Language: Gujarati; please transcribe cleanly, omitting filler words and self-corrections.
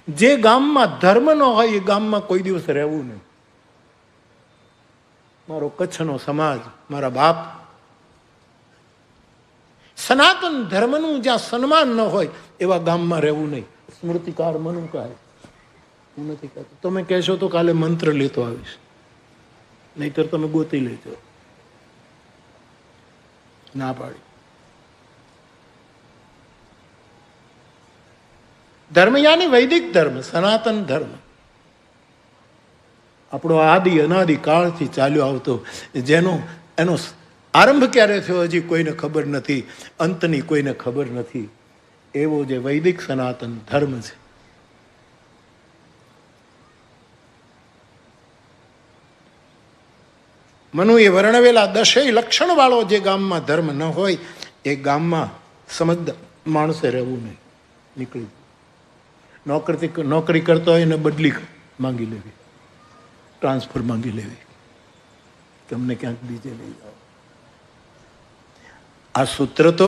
જે ગામમાં ધર્મ ન હોય એ ગામમાં કોઈ દિવસ રહેવું નહીં. મારો કચ્છનો સમાજ, મારા બાપ, સનાતન ધર્મનું જ્યાં સન્માન ન હોય એવા ગામમાં રહેવું નહીં. સ્મૃતિકાર મનુ કહે, હું નથી કહેતો. તમે કહેશો તો કાલે મંત્ર લેતો આવીશ, નહીતર તમે ગોતી લેજો. ના પાડી. ધર્મ યાની વૈદિક ધર્મ, સનાતન ધર્મ, આપણો આદિ અનાદિ કાળથી ચાલ્યો આવતો, જેનો એનો આરંભ ક્યારે થયો હજી કોઈને ખબર નથી, અંતની કોઈને ખબર નથી, એવો જે વૈદિક સનાતન ધર્મ છે. મનુએ વર્ણવેલા 10 લક્ષણ વાળો જે ગામમાં ધર્મ ન હોય એ ગામમાં સમજદાર માણસે રહેવું નહીં. નીકળી નોકરી કરતો હોય એને બદલી માંગી લેવી, ટ્રાન્સફર માંગી લેવી, તમને ક્યાંક બીજે લઈ જાઓ. આ સૂત્ર તો